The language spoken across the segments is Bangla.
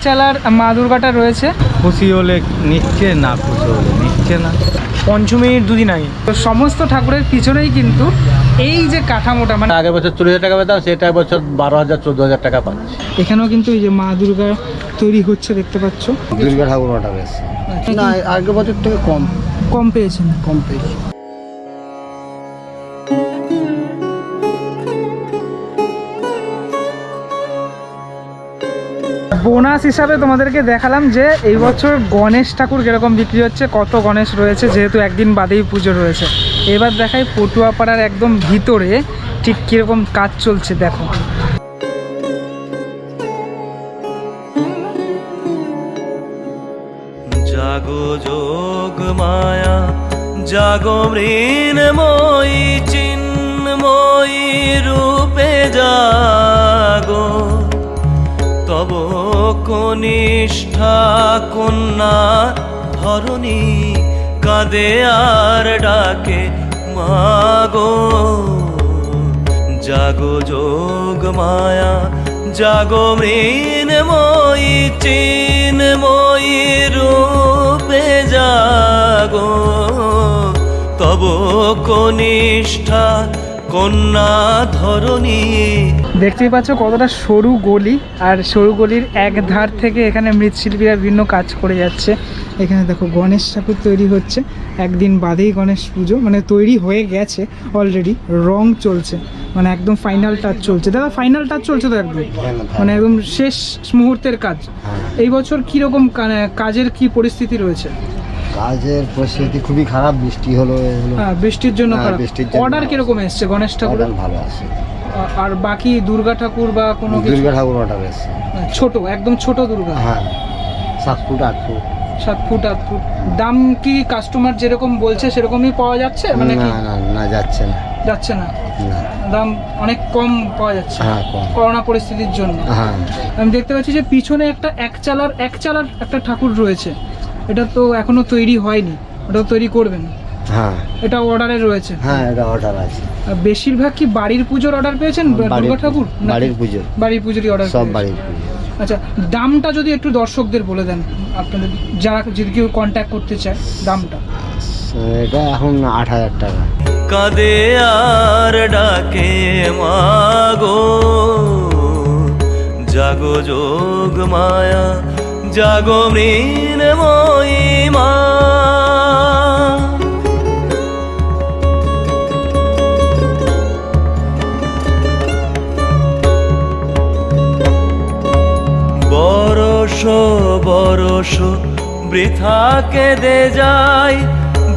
চালার মা দুর্গাটা রয়েছে। খুশি হলে নিচ্ছে, না খুশি হলে নিচ্ছে না। পঞ্চমীর দুদিন আগে তো সমস্ত ঠাকুরের পিছনেই কিন্তু এই যে কাঠামোটা, মানে আগের বছর 40,000 টাকা পেতাম, সেটা বছর 12,000 14,000 টাকা পাচ্ছি। এখানেও কিন্তু এই যে মা দুর্গা তৈরি হচ্ছে, দেখতে পাচ্ছ। দুর্গা ঠাকুর ওটা বেশ না, আগের বছর থেকে কম পেয়েছেন। বোনাস হিসাবে তোমাদেরকে দেখালাম যে এই বছর গণেশ ঠাকুর কিরকম বিক্রি হচ্ছে, কত গণেশ রয়েছে, যেহেতু একদিন বাদেই পুজো রয়েছে। এবার দেখাই পটুয়াপাড়ার একদম ভিতরে ঠিক কিরকম কাজ চলছে, দেখো। জাগো যোগ মায়া, জাগো মৃন্ময়ী চিন্ময়ী রূপে জাগো, তব কনিষ্ঠা কন্যা ধরণী কাঁদে আর ডাকে মাগো। জাগো যোগ মায়া, জাগো মৃন্ময়ী চিন্ময়ী রূপে জাগো, তব কনিষ্ঠা কন্যা ধরণী। দেখতেই পাচ্ছ কতটা সরু গলি, আর সরু গলির এক ধার থেকে এখানে মৃৎশিল্পীরা বিভিন্ন কাজ করে যাচ্ছে। এখানে দেখো গণেশ ঠাকুর তৈরি হচ্ছে, একদিন বাদেই গণেশ পুজো, মানে তৈরি হয়ে গেছে অলরেডি, রং চলছে, মানে একদম ফাইনাল টাচ চলছে। দাদা ফাইনাল টাচ চলছে তো একদম, মানে একদম শেষ মুহূর্তের কাজ। এই বছর কীরকম কাজের কি পরিস্থিতি রয়েছে? কাজের পরিস্থিতি খুবই খারাপ, বৃষ্টি হলো। হ্যাঁ, বৃষ্টির জন্য খারাপ। অর্ডার কিরকম এসছে গণেশ ঠাকুর? ভালো আছে। আর বাকি দুর্গা ঠাকুর বা কোনো দুর্গা ঠাকুর অর্ডার এসছে ছোট, একদম ছোট দুর্গা। হ্যাঁ, 7 ফুট 8 ফুট 7 ফুট 8 ফুট। দাম কি কাস্টমার যেরকম বলছে সেরকমই পাওয়া যাচ্ছে? মানে কি না যাচ্ছে না, দাম অনেক কম পাওয়া যাচ্ছে। হ্যাঁ, করোনা পরিস্থিতির জন্য। হ্যাঁ, আমি দেখতে পাচ্ছি যে পিছনে একটা এক চালার একটা ঠাকুর রয়েছে, এটা তো এখনো তৈরি হয়নি, ওটা তৈরি করবেন? হ্যাঁ, এটা অর্ডারে রয়েছে। হ্যাঁ, এটা অর্ডার আছে। বেশিরভাগ কি বাড়ির পুজোর অর্ডার পেয়েছেন দুর্গা ঠাকুর? বাড়ির পুজোরই অর্ডার, সব বাড়ির পুজো। আচ্ছা, দামটা যদি একটু দর্শকদের বলে দেন, আপনাদের যারা যদি কেউ কন্ট্যাক্ট করতে চায়, দামটা? এটা এখন 8,000 টাকা। কাঁদে আর ডাকে মাগো, জাগো যোগ মায়া, জাগো মৃন্ময়ী মা। বরষ বরষ বৃথা কেঁদে যায়,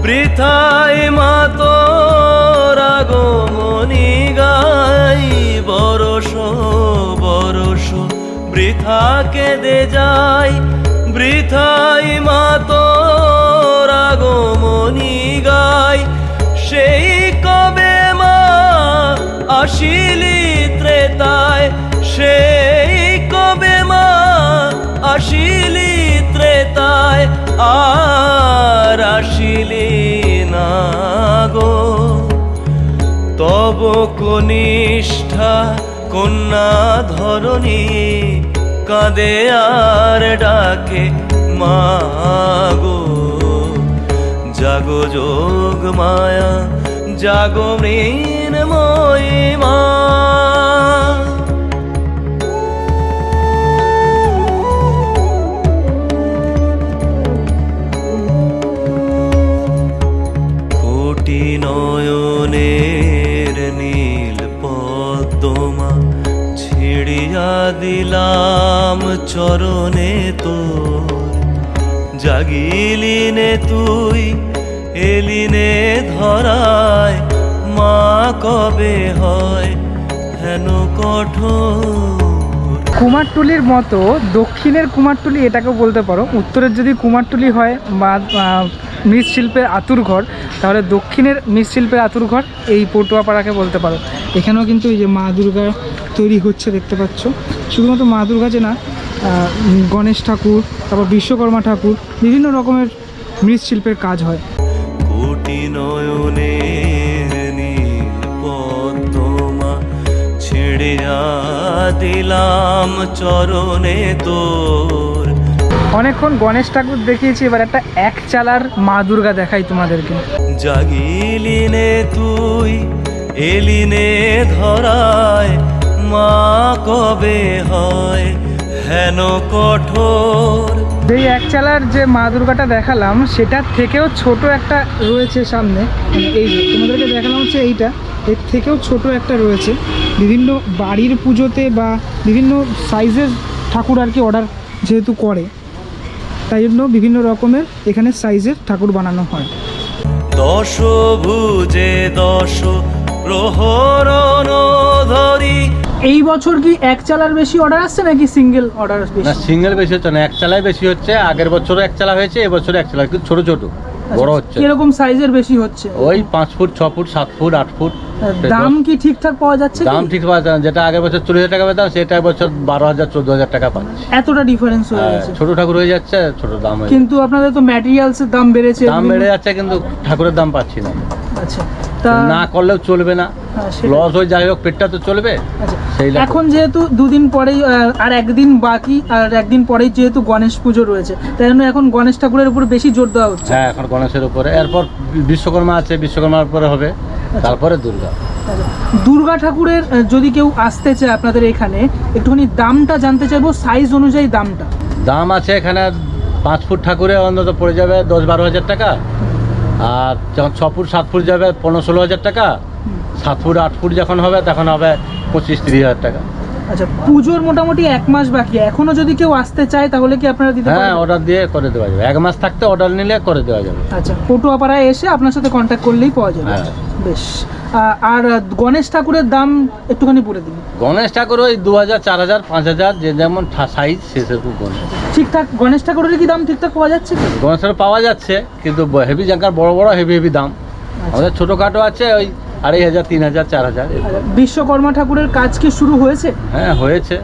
বৃথায় মা তোর আগমনী গাই। বরষ বরষ বৃথা কেঁদে যায়, বৃথায় মা তোর আগমনী গাই। সেই কবে মা আসিলি ত্রেতায়, সেই কবে মা আসিলি ত্রেতায়, আর আসিলি না গো। তব কনিষ্ঠা কন্যা ধরণী কাঁদে আর ডাকে মাগো। জাগো যোগ মায়া, জাগো মৃন্ময়ী মা। কোটি নয়নের নীল পদ্মা ছিড়িয়া দিলাম চরণে তোর। জাগিলিনে তুই এলিনে ধরায়, মা কবে হয় হেন কঠোর। কুমারটুলির মতো দক্ষিণের কুমারটুলি এটাকেও বলতে পারো। উত্তরের যদি কুমারটুলি হয় বা মৃৎশিল্পের আতুরঘর, তাহলে দক্ষিণের মৃৎশিল্পের আতুরঘর এই পটুয়াপাড়াকে বলতে পারো। এখানেও কিন্তু এই যে মা দুর্গা তৈরি হচ্ছে, দেখতে পাচ্ছ। শুধুমাত্র মা দুর্গা যে না, গণেশ ঠাকুর, তারপর বিশ্বকর্মা ঠাকুর, বিভিন্ন রকমের মৃৎশিল্পের কাজ হয়। কোটি নয়নের নীল পদ্মা ছেড়িয়া দিলাম চরণে তোর। অনেকক্ষণ গণেশ ঠাকুর দেখিয়েছি, এবার একটা এক চালার মা দুর্গা দেখাই তোমাদেরকে। জাগিলিনে তুই এলিনে ধরায় মা কবে হয় হেন কঠোর। যেই এক চালার যে মা দুর্গাটা দেখালাম সেটার থেকেও ছোট একটা রয়েছে সামনে, মানে এই যে তোমাদেরকে দেখালাম হচ্ছে এইটা, এর থেকেও ছোট একটা রয়েছে। বিভিন্ন বাড়ির পুজোতে বা বিভিন্ন সাইজের ঠাকুর আর কি অর্ডার যেহেতু করে, তাই জন্য বিভিন্ন রকমের এখানে সাইজের ঠাকুর বানানো হয়। দশ ভুজে দশ প্রহরণ ধরি। এই বছর কি এক চালার বেশি অর্ডার আসছে নাকি সিঙ্গেল অর্ডার না, বেশি? সিঙ্গেল বেশি হচ্ছে না, এক চালাই বেশি হচ্ছে। আগের বছরও এক চালা হয়েছে, এবছরও এক চালা, কিন্তু ছোট ছোট, বড় হচ্ছে। কিরকম সাইজের বেশি হচ্ছে? ওই 5 ফুট 6 ফুট 7 ফুট 8 ফুট। দাম কি ঠিকঠাক পাওয়া যাচ্ছে? দাম ঠিক পাওয়া যায় না। যেটা আগের বছর 40,000 টাকা পেতাম, সেটা এবছর 12,000 14,000 টাকা পাচ্ছি। এতটা ডিফারেন্স হয়ে গেছে। ছোট ঠাকুর হয়ে যাচ্ছে, ছোট দাম হয়ে কিন্তু আপনাদের তো ম্যাটেরিয়ালস এর দাম বেড়েছে। দাম বেড়ে যাচ্ছে, কিন্তু ঠাকুরের দাম পাচ্ছি না। আচ্ছা, তা না করলেও চলবে না, হ্যাঁ, সেটাই। লস হয়ে যাই হোক, পেটটা তো চলবে। আচ্ছা, সেই লেগে। এখন যেহেতু দুদিন পরেই আর একদিন বাকি, আর একদিন পরেই যেহেতু গণেশ পুজো রয়েছে, তাই জন্য এখন গণেশ ঠাকুরের উপর বেশি জোর দেওয়া হচ্ছে। হ্যাঁ, এখন গণেশের উপরে, এরপর বিশ্বকর্মা আছে, বিশ্বকর্মার উপরে হবে, তারপরে দুর্গা। আচ্ছা, দুর্গা ঠাকুরের যদি কেউ আসতে চায় আপনাদের এখানে, একটুখানি দামটা জানতে চাইবো, সাইজ অনুযায়ী দামটা। দাম আছে এখানে 5 ফুট ঠাকুরে অন্তত পড়ে যাবে 10-12 হাজার টাকা, আর যখন 6 ফুট 7 ফুট যাবে 15-16 হাজার টাকা, 7 ফুট 8 ফুট যখন হবে তখন হবে 25-30 হাজার টাকা। আচ্ছা, পুজোর মোটামুটি 1 মাস বাকি, এখনো যদি কেউ আসতে চায় তাহলে কি আপনারা দিতে হ্যাঁ, পারবেন? অর্ডার দিয়ে করে দেওয়া যাবে, 1 মাস থাকতে অর্ডার নিলে করে দেওয়া যাবে। আচ্ছা, পটুয়াপাড়ায় এসে আপনার সাথে কন্ট্যাক্ট করলেই পাওয়া যাবে। হ্যাঁ। বেশ। আর গণেশ ঠাকুরের দাম একটুখানি বলে দিন। গণেশ ঠাকুর ওই 2,000 4,000 5,000, যে যেমন সাইজ সেরকম গণেশ। ঠিকঠাক গণেশ ঠাকুরের কি দাম ঠিকঠাক পাওয়া যাচ্ছে কি? গণেশের পাওয়া যাচ্ছে, কিন্তু হেভি জাঙ্কার বড় বড় হেভি দাম। আমাদের ছোটোখাটো আছে ওই 2,500 3,000 4,000। আচ্ছা, বিশ্বকর্মা ঠাকুরের কাজ কি শুরু হয়েছে? হ্যাঁ, হয়েছে,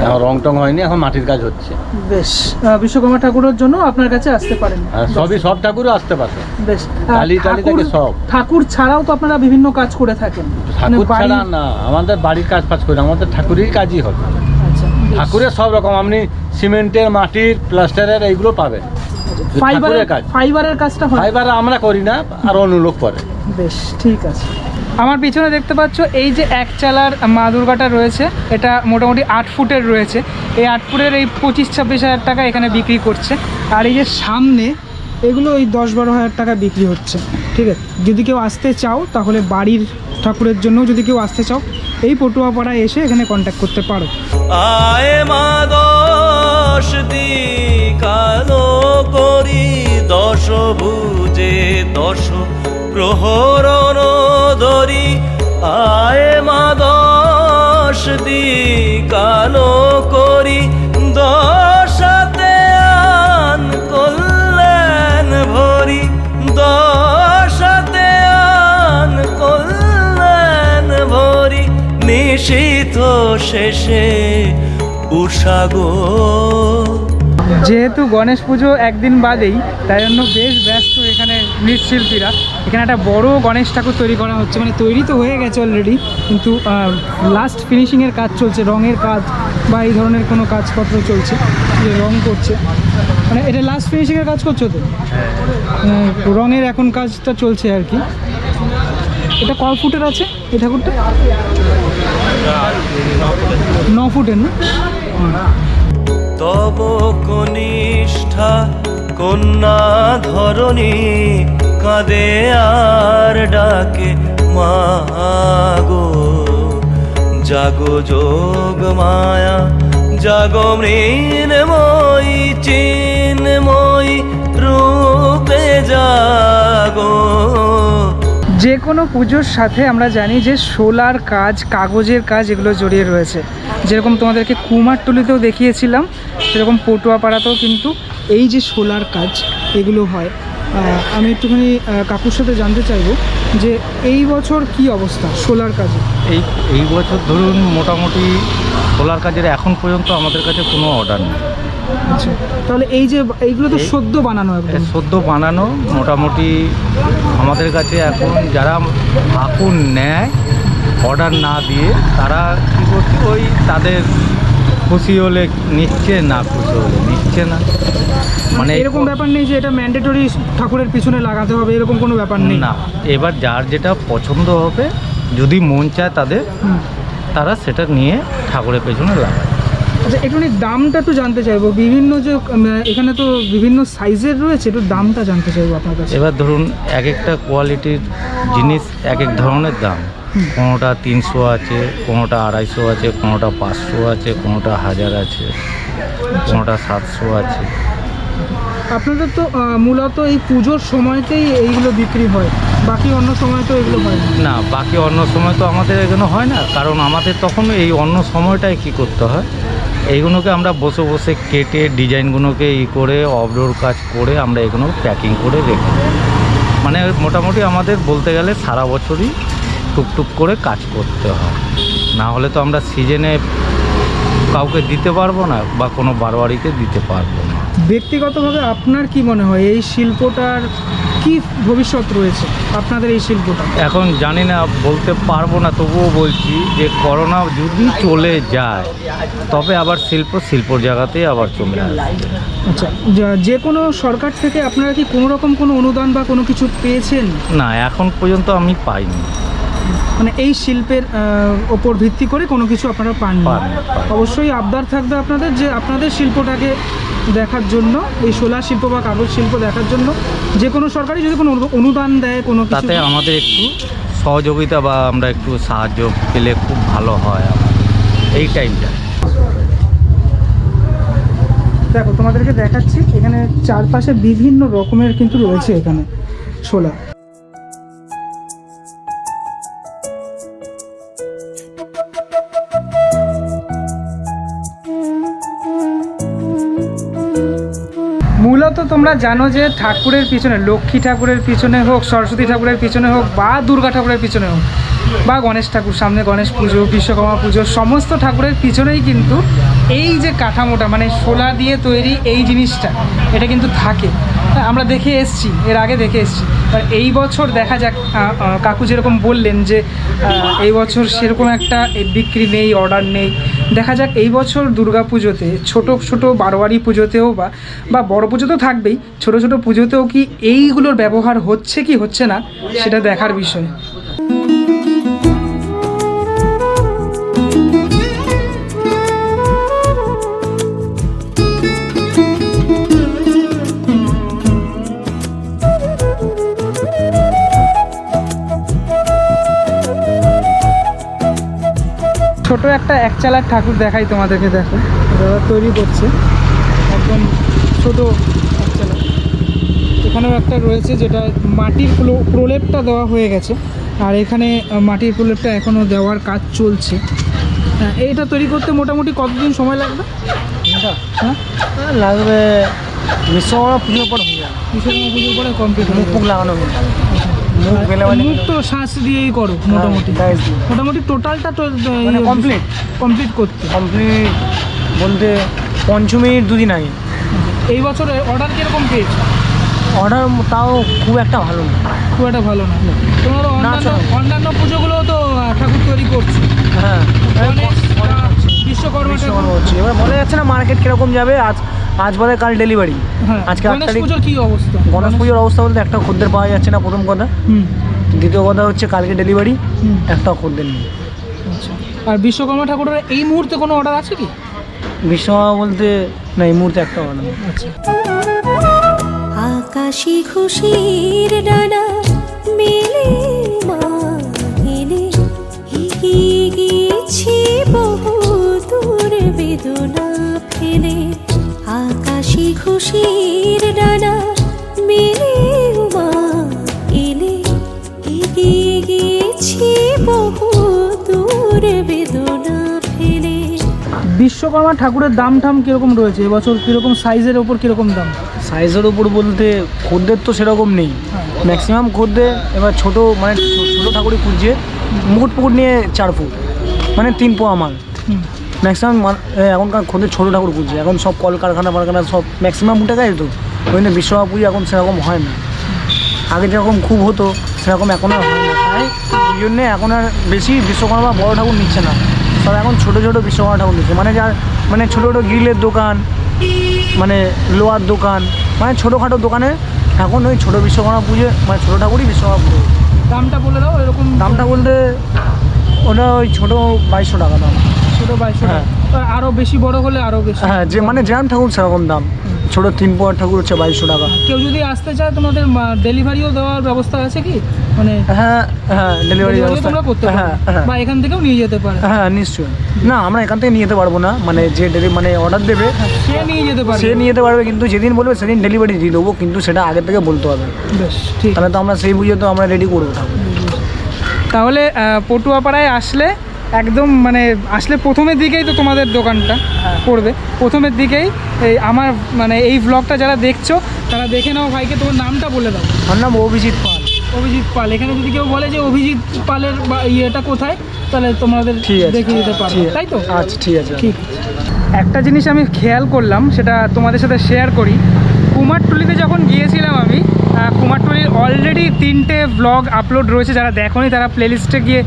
এখন রং টং হয়নি, এখন মাটির কাজ হচ্ছে। বেশ। বিশ্বকর্মা ঠাকুরের জন্য আপনার কাছে আসতে পারেন। আর সব ঠাকুরও আসতে পারে। বেশ। টালি থেকে সব। ঠাকুর ছাড়াও তো আপনারা বিভিন্ন কাজ করে থাকেন। মানে ঠাকুর ছাড়া না, আমাদের বাড়ির কাজ করি, আমাদের ঠাকুরের কাজই হবে। আচ্ছা, বেশ। ঠাকুরের সব রকম, আপনি সিমেন্টের, মাটির, প্লাস্টারের এইগুলো পাবেন। ঠাকুরের কাজ, ফাইবারের কাজটা হয়? ফাইবার আমরা করি না, আর অন্য লোক করে। বেশ, ঠিক আছে। আমার পিছনে দেখতে পাচ্ছ এই যে এক চালার মা দুর্গাটা রয়েছে, এটা মোটামুটি 8 ফুটের রয়েছে। এই 8 ফুটের এই 25-26 হাজার টাকা এখানে বিক্রি করছে। আর এই যে সামনে এগুলো ওই 10-12 হাজার টাকা বিক্রি হচ্ছে। ঠিক আছে, যদি কেউ আসতে চাও তাহলে বাড়ির ঠাকুরের জন্য যদি কেউ আসতে চাও, এই পটুয়াপাড়ায় এসে এখানে কন্ট্যাক্ট করতে পারো। আয় মা 10 দিক আলো করি, 10 ভুজে 10 প্রহরণ ধরি। আয় মা 10 দিক আলো করি, 10 হাতে আন কল্যাণ ভরি, 10 হাতে আন কল্যাণ ভরি। নিশীথ শেষে উষাগো। যেহেতু গণেশ পুজো একদিন বাদেই, তাই জন্য বেশ ব্যস্ত এখানে মৃৎশিল্পীরা। এখানে একটা বড় গণেশ ঠাকুর তৈরি করা হচ্ছে, মানে তৈরি তো হয়ে গেছে অলরেডি, কিন্তু লাস্ট ফিনিশিংয়ের কাজ চলছে, রঙের কাজ বা এই ধরনের কোনো কাজপত্র চলছে, যে রং করছে। মানে এটা লাস্ট ফিনিশিংয়ের কাজ করছো তো? রঙের এখন কাজটা চলছে আর কি। এটা কয় ফুটের আছে এই ঠাকুরটা? 9 ফুটের না? তব কনিষ্ঠা কন্যা ধরণী, কাঁদে আর ডাকে মাগো। জাগো যোগ মায়া, জাগো মৃন্ময়ী, চিন্ময়ী রূপে জাগো। যে কোনো পুজোর সাথে আমরা জানি যে শোলার কাজ, কাগজের কাজ এগুলো জড়িয়ে রয়েছে। যেরকম তোমাদেরকে কুমারটুলিতেও দেখিয়েছিলাম, সেরকম পটুয়াপাড়াতেও কিন্তু এই যে শোলার কাজ এগুলো হয়। আমি একটুখানি কাকুর সাথে জানতে চাইবো যে এই বছর কি অবস্থা শোলার কাজে? এই বছর ধরুন মোটামুটি সোলার কাজের এখন পর্যন্ত আমাদের কাছে কোনো অর্ডার নেই। আচ্ছা, তাহলে এই যে এইগুলো তো সদ্য বানানো একদম? সদ্য বানানো। মোটামুটি আমাদের কাছে এখন যারা আগুন নেয় অর্ডার না দিয়ে, তারা কী করছে, ওই তাদের খুশি হলে নিচ্ছে, না খুশি হলে নিচ্ছে। দিচ্ছে না। মানে এরকম ব্যাপার নেই যে এটা ম্যান্ডেটরি ঠাকুরের পিছনে লাগাতে হবে, এরকম কোনো ব্যাপার নেই? না, এবার যার যেটা পছন্দ হবে, যদি মন চায় তাদের, হুম। তারা সেটা নিয়ে ঠাকুরের পেছনে লাগায়। আচ্ছা, একটুখানি দামটা একটু জানতে চাইবো। বিভিন্ন যে এখানে তো বিভিন্ন সাইজের রয়েছে, একটু দামটা জানতে চাইবো আপনার কাছে। এবার ধরুন এক একটা কোয়ালিটির জিনিস এক এক ধরনের দাম। কোনোটা 300 আছে, কোনোটা 250 আছে, কোনোটা 500 আছে, কোনোটা 1000 আছে, কোনোটা 700 আছে। আপনাদের তো মূলত এই পুজোর সময়তেই এইগুলো বিক্রি হয়, বাকি অন্য সময় তো এগুলো হয় না? না, বাকি অন্য সময় তো আমাদের এগুলো হয় না, কারণ আমাদের তখন এই অন্য সময়টায় কী করতে হয়, এইগুলোকে আমরা বসে বসে কেটে ডিজাইনগুলোকে করে অবডোর কাজ করে আমরা এগুলো প্যাকিং করে রেখে দিই। মানে মোটামুটি আমাদের বলতে গেলে সারা বছরই টুকটুক করে কাজ করতে হয়, না হলে তো আমরা সিজনে কাউকে দিতে পারবো না বা কোনো বারোয়ারিকে দিতে পারবো না। ব্যক্তিগতভাবে আপনার কি মনে হয় এই শিল্পটার কি ভবিষ্যৎ রয়েছে, আপনাদের এই শিল্পটা? এখন জানি না, বলতে পারবো না, তবুও বলছি যে করোনা যদি চলে যায় তবে আবার শিল্পর জায়গাতেই আবার চলে আসবে। আচ্ছা, যে কোনো সরকার থেকে আপনারা কি কোনো রকম কোনো অনুদান বা কোনো কিছু পেয়েছেন? না, এখন পর্যন্ত আমি পাইনি। মানে এই শিল্পের ওপর ভিত্তি করে কোনো কিছু আপনারা পাননি? পাইনি। অবশ্যই আবদার থাকবে আপনাদের যে আপনাদের শিল্পটাকে দেখার জন্য, এই শোলা শিল্প বা কাগজ শিল্প দেখার জন্য যে কোনো সরকারি যদি কোনো অনুদান দেয় কোনো কিছু, তাতে আমাদের একটু সহযোগিতা বা আমরা একটু সাহায্য পেলে খুব ভালো হয় আমাদের এই টাইমটা। দেখো তোমাদেরকে দেখাচ্ছি, এখানে চারপাশে বিভিন্ন রকমের কিন্তু রয়েছে এখানে শোলা। মূলত তোমরা জানো যে ঠাকুরের পিছনে, লক্ষ্মী ঠাকুরের পিছনে হোক, সরস্বতী ঠাকুরের পিছনে হোক, বা দুর্গা ঠাকুরের পিছনে হোক, বা গণেশ ঠাকুর, সামনে গণেশ পুজো, বিশ্বকর্মা পুজো, সমস্ত ঠাকুরের পিছনেই কিন্তু এই যে কাঠামোটা, মানে শোলা দিয়ে তৈরি এই জিনিসটা, এটা কিন্তু থাকে। আমরা দেখে এসছি, এর আগে দেখে এসছি। আর এই বছর দেখা যাক, কাকু যেরকম বললেন যে এই বছর সেরকম একটা বিক্রি নেই, অর্ডার নেই। দেখা যাক এই বছর দুর্গা পুজোতে, ছোটো ছোটো বারোয়ারি পুজোতেও বা বড় পুজো তো থাকবেই, ছোটো ছোটো পুজোতেও কি এইগুলোর ব্যবহার হচ্ছে কি হচ্ছে না সেটা দেখার বিষয়। ছোট একটা একচালার ঠাকুর দেখাই তোমাদেরকে, দেখো দাদা তৈরি করছে একদম ছোট একচালা। এখানেও একটা রয়েছে যেটা মাটির প্রলেপটা দেওয়া হয়ে গেছে, আর এখানে মাটির প্রলেপটা এখনও দেওয়ার কাজ চলছে। এইটা তৈরি করতে মোটামুটি কতদিন সময় লাগবে? হ্যাঁ, লাগবে বিশ্বকর্মা পুজোর পর হয়ে যাবে। বিশ্বকর্মা পুজোর পরে কমপ্লিট হবে। মুখ লাগানো হবে। মুখ তো শ্বাস দিয়েই করো মোটামুটি? মোটামুটি টোটালটা তো কমপ্লিট করতে কমপ্লিট বলতে পঞ্চমীর দুদিন আগে। এই বছরে অর্ডার কীরকম পেয়েছো? অর্ডার তাও খুব একটা ভালো না। খুব একটা ভালো না। তোমার অন্যান্য পুজোগুলো তো ঠাকুর তৈরি করছে, হ্যাঁ, গণেশ, বিশ্বকর্মা ঠাকুর। হচ্ছে এবার বলা যাচ্ছে না মার্কেট কিরকম যাবে। আজ বলে কাল ডেলিভারি। হ্যাঁ, আজকে গণেশ পুজোর কি অবস্থা? গণেশ পুজোর অবস্থা বলতে একটা খদ্দের পাওয়া যাচ্ছে না, প্রথম কথা। দ্বিতীয় কথা হচ্ছে কালকে ডেলিভারি, একটাও খদ্দের নেই। আচ্ছা, আর বিশ্বকর্মা ঠাকুরের এই মুহূর্তে কোনো অর্ডার আছে কি? বিশ্বকর্মা বলতে না, এই মুহূর্তে একটা অর্ডার নেই। আচ্ছা, আকাশী খুশির ডানা মেলে মাহিলে এগিয়ে গেছি বহু দূর বেদনা ফেলে। আকাশী খুশির ডানা মেলে মা এলে এগিয়ে গেছি বহু দূর বেদনা ফেলে। বিশ্বকর্মা ঠাকুরের দাম ঠাম কীরকম রয়েছে এবছর? কীরকম সাইজের ওপর কীরকম দাম? সাইজের উপর বলতে খদ্দের তো সেরকম নেই, ম্যাক্সিমাম খদ্দের এবার ছোটো, মানে ছোটো ঠাকুরই খুঁজছে। মুকুট পুকুট নিয়ে 4 ফুট, মানে 3 পোয়া মাল। ম্যাক্সিমাম এখনকার খদ্দের ছোটো ঠাকুর খুঁজছে। এখন সব কলকারখানা সব ম্যাক্সিমাম উঠে গেছে, তো ওই জন্য বিশ্বকর্মা পুজো এখন সেরকম হয় না। আগে যেরকম খুব হতো সেরকম এখন আর হয় না, তাই ওই জন্যে এখন আর বেশি বিশ্বকর্মা বড় ঠাকুর নিচ্ছে না, সব এখন ছোটো ছোটো বিশ্বকর্মা ঠাকুর নিচ্ছে। মানে ছোটো ছোটো গ্রিলের দোকান, মানে লোহার দোকান, মানে ছোটোখাটো দোকানে এখন ওই ছোটো বিশ্বকর্মা পুজো, মানে ছোটো ঠাকুরই বিশ্বকর্মা পুজো। দামটা বলে দাও এরকম। দামটা বলতে ওটা ওই ছোটো 2200 টাকা দাম। ছোটো 2200 টাকা, আরও বেশি বড় হলে আরও বেশি। হ্যাঁ, যে মানে যেরকম ঠাকুর সেরকম দাম। ছোটো 3 পোয়ার ঠাকুর হচ্ছে 2200 টাকা। কেউ যদি আসতে চায় তোমাদের ডেলিভারিও দেওয়ার ব্যবস্থা আছে কি? মানে হ্যাঁ হ্যাঁ, ডেলিভারি ব্যবস্থা তোমরা করতে পারো, হ্যাঁ হ্যাঁ বা এখান থেকেও নিয়ে যেতে পারে। হ্যাঁ নিশ্চয়ই। না, আমরা এখান থেকে নিয়ে যেতে পারবো না, মানে যে মানে অর্ডার দেবে সে নিয়ে যেতে পারে। সে নিয়ে যেতে পারবে, কিন্তু যেদিন বলবে সেদিন ডেলিভারি দিয়ে দেবো, কিন্তু সেটা আগে থেকে বলতে হবে। বেশ ঠিক। তাহলে তো আমরা সেই বুঝে তো আমরা রেডি করবো ঠাকুর। তাহলে পটুয়াপাড়ায় আসলে একদম মানে আসলে প্রথমের দিকেই তো তোমাদের দোকানটা পড়বে। প্রথমের দিকেই এই আমার মানে এই ব্লগটা যারা দেখছো তারা দেখে নাও। ভাইকে তোমার নামটা বলে দাও। আমার নাম অভিজিৎ পাল। অভিজিৎ পাল। এখানে যদি কেউ বলে যে অভিজিৎ পালের ইয়েটা কোথায়, তাহলে তোমাদের ঠিক আছে, দেখিয়ে দিতে পারো, ঠিক আছে। তাই তো? আচ্ছা ঠিক আছে। ঠিক। একটা জিনিস আমি খেয়াল করলাম, সেটা তোমাদের সাথে শেয়ার করি। কুমারটুলিতে যখন গিয়েছিলাম আমি, কুমারটুলির অলরেডি 3টে ব্লগ আপলোড রয়েছে। যারা দেখোনি তারা প্লেলিস্টে গিয়ে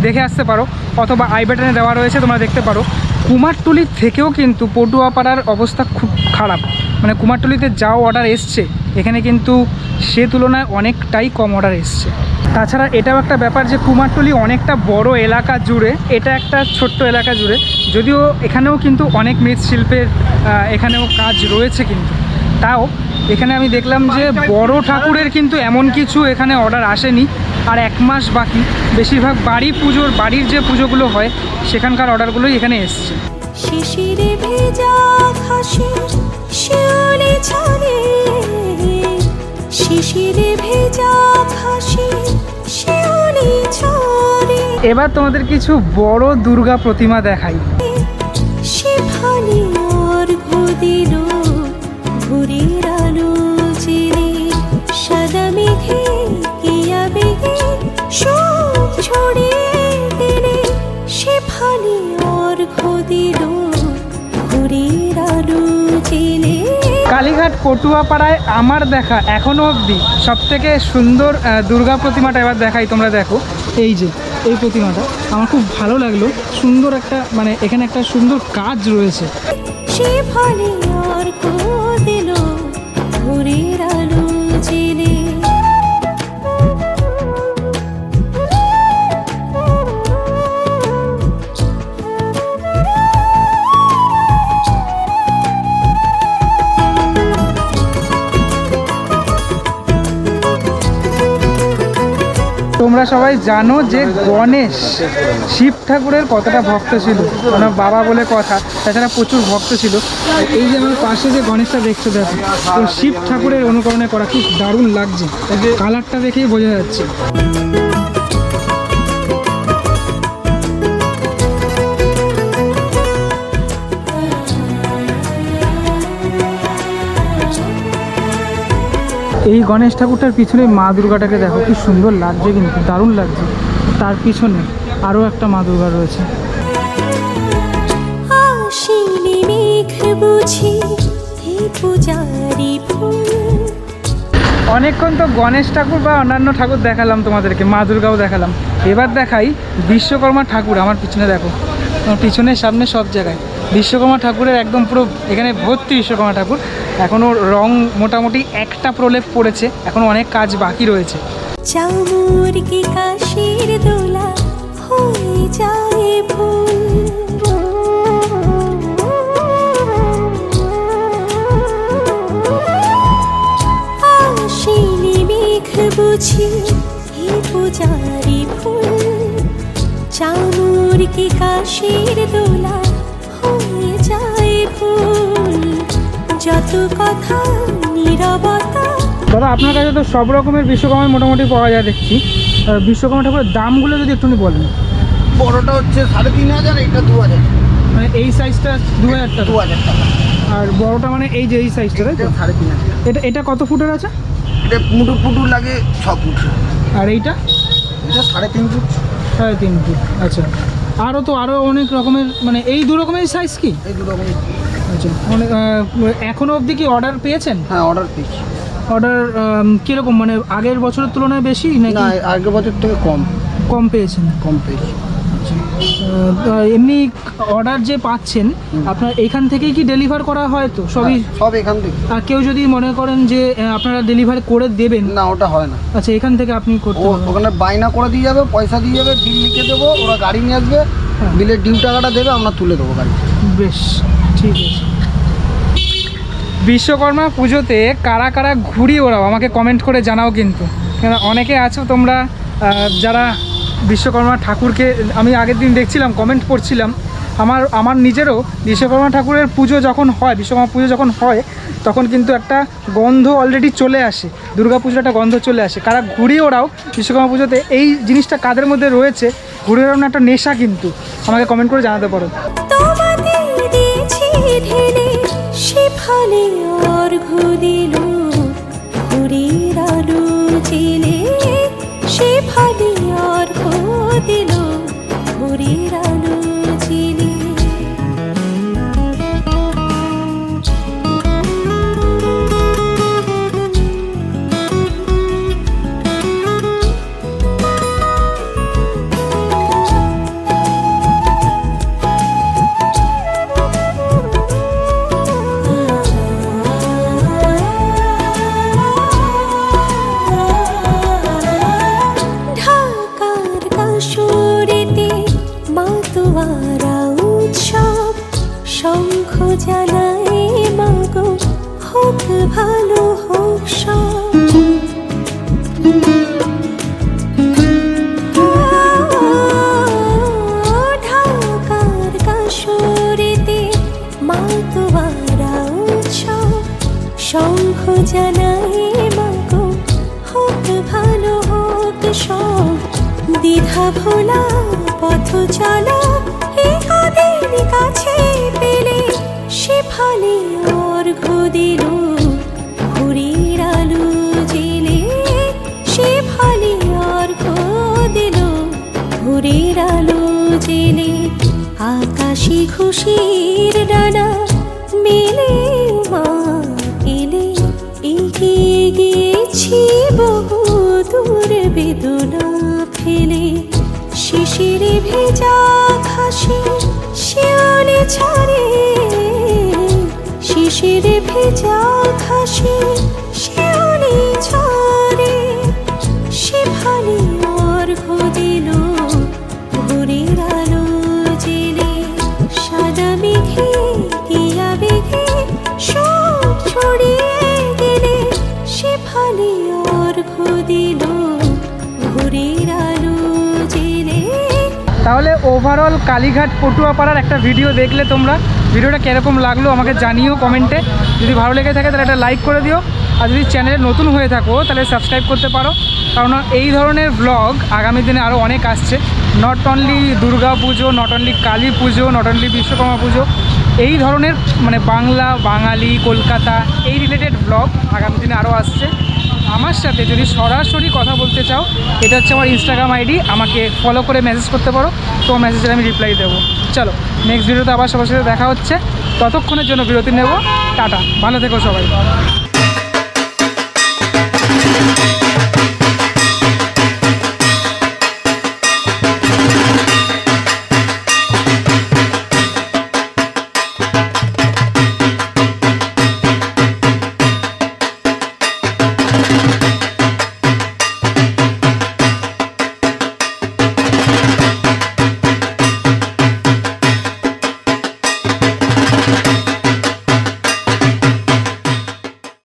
দেখে আসতে পারো, অথবা আই বাটনে দেওয়া রয়েছে, তোমরা দেখতে পারো। কুমারটুলির থেকেও কিন্তু পটুয়াপাড়ার অবস্থা খুব খারাপ। মানে কুমারটুলিতে যাও অর্ডার এসছে, এখানে কিন্তু সে তুলনায় অনেকটাই কম অর্ডার এসছে। তাছাড়া এটাও একটা ব্যাপার যে কুমারটুলি অনেকটা বড় এলাকা জুড়ে, এটা একটা ছোট্ট এলাকা জুড়ে, যদিও এখানেও কিন্তু অনেক মৃৎশিল্পের এখানেও কাজ রয়েছে, কিন্তু তাও এখানে আমি দেখলাম যে বড় ঠাকুরের কিন্তু এমন কিছু এখানে অর্ডার আসেনি। আর 1 মাস বাকি, বেশিরভাগ বাড়ির যে পুজোগুলো হয় সেখানকার অর্ডারগুলোই এখানে এসছে। শিশিরে ভেজা ঘাসে শিউলি ছড়ে, শিশিরে ভেজা ঘাসে শিউলি ছড়ে, এবার তোমাদের কিছু বড় দুর্গা প্রতিমা দেখাই। শিফালি অর্ঘ্য দিল ভোরের আলো জেলে, সাদা মেঘে কিয়া বেগে শোক ছড়িয়ে দিলে, শিফালি অর্ঘ্য দিল ভোরের আলো জেলে। কালীঘাট পটুয়াপাড়ায় আমার দেখা এখনও অবধি সবথেকে সুন্দর দুর্গা প্রতিমাটা এবার দেখাই। তোমরা দেখো, এই যে এই প্রতিমাটা আমার খুব ভালো লাগলো। সুন্দর একটা মানে এখানে একটা সুন্দর কাজ রয়েছে। শিফালি অর্ঘ্য দিল ভোরের আলো জেলে। তোমরা সবাই জানো যে গণেশ শিব ঠাকুরের কতটা ভক্ত ছিল, ওনার বাবা বলে কথা। তাছাড়া প্রচুর ভক্ত ছিল। এই যে আমার পাশে যে গণেশটা দেখছো, দেখো তো শিব ঠাকুরের অনুকরণে করা, খুব দারুণ লাগছে। কালারটা দেখেই বোঝা যাচ্ছে। এই গণেশ ঠাকুরটার পিছনে মা দুর্গাটাকে দেখো, কি সুন্দর লাগছে, কিন্তু দারুণ লাগছে। তার পিছনে আরও একটা মা দুর্গা রয়েছে। আশিনি মেঘ বুঝি হে পূজারি ফুল। অনেকক্ষণ তো গণেশ ঠাকুর বা অন্যান্য ঠাকুর দেখালাম তোমাদেরকে, মা দুর্গাও দেখালাম। এবার দেখাই বিশ্বকর্মা ঠাকুর। আমার পিছনে দেখো, আমার পিছনের সামনে সব জায়গায় বিশ্বকর্মা ঠাকুরের একদম পুরো এখানে ভর্তি বিশ্বকর্মা ঠাকুর। এখনও রং মোটামুটি একটা প্রলেপ পড়েছে, এখনও অনেক কাজ বাকি রয়েছে। চামুর কি কাশির দোলা হয়ে যায় ভুল। আশিনি মেঘ বুঝি হে পূজারি ফুল। চামুর কি কাশির দোলা হয়ে যায় ভুল। যত কথা নীরবতা। দাদা, আপনার কাছে তো সব রকমের বিশ্বকর্মা মোটামুটি পাওয়া যায় দেখছি। বিশ্বকর্মা ঠাকুরের দামগুলো যদি একটু বলেন। বড়টা হচ্ছে 3500, এটা 2000। মানে এই সাইজটা 2000 টাকা, 2000 টাকা। আর বড়টা মানে এই যে এই সাইজটা, তাই তো? 3500। এটা কত ফুটের আছে? এটা পুটু লাগে 6 ফুট। আর এইটা এটা 3.5 ফুট। 3.5 ফুট। আচ্ছা, আরও অনেক রকমের, মানে এই দু রকমের সাইজ কি? এই দুটো রকমের। আচ্ছা, মানে এখনও অবধি কি অর্ডার পেয়েছেন? হ্যাঁ, অর্ডার পেয়েছি। অর্ডার কীরকম, মানে আগের বছরের তুলনায় বেশি নাকি? না, আগের বছর থেকে কম কম পেয়েছেন। কম পেয়েছি। আচ্ছা, এমনি অর্ডার যে পাচ্ছেন আপনার এখান থেকেই কি ডেলিভার করা হয় তো সবই? সব এখান থেকে। আর কেউ যদি মনে করেন যে আপনারা ডেলিভারি করে দেবেন? না, ওটা হয় না। আচ্ছা, এখান থেকে আপনি করতে পারবেন। ওখানে বায়না করে দিয়ে যাবে, পয়সা দিয়ে যাবে, বিল লিখে দেবো, ওরা গাড়ি নিয়ে আসবে, বিলের ডিউ টাকাটা দেবে, আমরা তুলে দেবো গাড়ি। বেশ, ঠিক আছে। বিশ্বকর্মা পুজোতে কারা কারা ঘুড়ি ওড়াও আমাকে কমেন্ট করে জানাও কিন্তু, কেন অনেকে আছো তোমরা যারা বিশ্বকর্মা ঠাকুরকে, আমি আগের দিন দেখছিলাম কমেন্ট পড়ছিলাম, আমার নিজেরও বিশ্বকর্মা ঠাকুরের পুজো যখন হয়, বিশ্বকর্মা পুজো যখন হয় তখন কিন্তু একটা গন্ধ অলরেডি চলে আসে, দুর্গা পুজোর একটা গন্ধ চলে আসে। কারা ঘুড়ি ওড়াও বিশ্বকর্মা পুজোতে, এই জিনিসটা কাদের মধ্যে রয়েছে, ঘুড়ি ওড়ানো একটা নেশা কিন্তু, আমাকে কমেন্ট করে জানাতে পারো। তোমাতে দিয়েছি ঢেলে সে ফলে অর্ঘ্য দিল ঘুড়ির আলো জেলে, সে ফলে অর্ঘ্য দিল ঘুড়ির আলো জেলে। শঙ্খ জ্বালায় মাগো হোক ভালো হোক সব, ঢাকার কাশরেতে মাতোয়ারা উৎসব, শঙ্খ জ্বালায় মাগো হোক ভালো হোক সব, দ্বিধা ভোলা পথ চলা একাদের কাছে পেলে, সে ফলে অর্ঘ্য দিল ঘুড়ির আলো জেলে, সে ফলে অর্ঘ্য দিল ঘুড়ির আলো জেলে। আকাশে খুশির ডানা মেলে মা এলে, এগিয়ে গিয়েছি বহু দূর বেদনা ফেলে, শিশিরে ভেজা ঘাসে শিউলি ছাড়ে, শিশিরে ভেজা ঘাসে শিউলি ছাড়ে, সে ভালে অর্ঘ্য দিল ঘুড়ির আলো জেলে। সাদা মেঘে কিয়া বেঘে সব ছড়িয়ে গেলে, সে ভালে অর্ঘ্য দিল ঘুড়ির আলো জেলে। তাহলে ওভারঅল কালীঘাট পটুয়াপাড়ার একটা ভিডিও দেখলে তোমরা, ভিডিওটা কীরকম লাগলো আমাকে জানিও কমেন্টে। যদি ভালো লেগে থাকে তাহলে একটা লাইক করে দিও, আর যদি চ্যানেলে নতুন হয়ে থাকো তাহলে সাবস্ক্রাইব করতে পারো, কারণ এই ধরনের ব্লগ আগামী দিনে আরও অনেক আসছে। Not only Durga Puja, not only Kali Puja, not only Vishwakarma পুজো, এই ধরনের মানে বাংলা, বাঙালি, কলকাতা এই রিলেটেড ব্লগ আগামী দিনে আরও আসছে। আমার সাথে যদি সরাসরি কথা বলতে চাও, এটা হচ্ছে আমার ইনস্টাগ্রাম আইডি, আমাকে ফলো করে মেসেজ করতে পারো, তো মেসেজের আমি রিপ্লাই দেবো। চলো নেক্সট ভিডিওতে আবার সবার সাথে দেখা হচ্ছে, ততক্ষণের জন্য বিরতি নেব। টাটা, ভালো থেকো সবাই।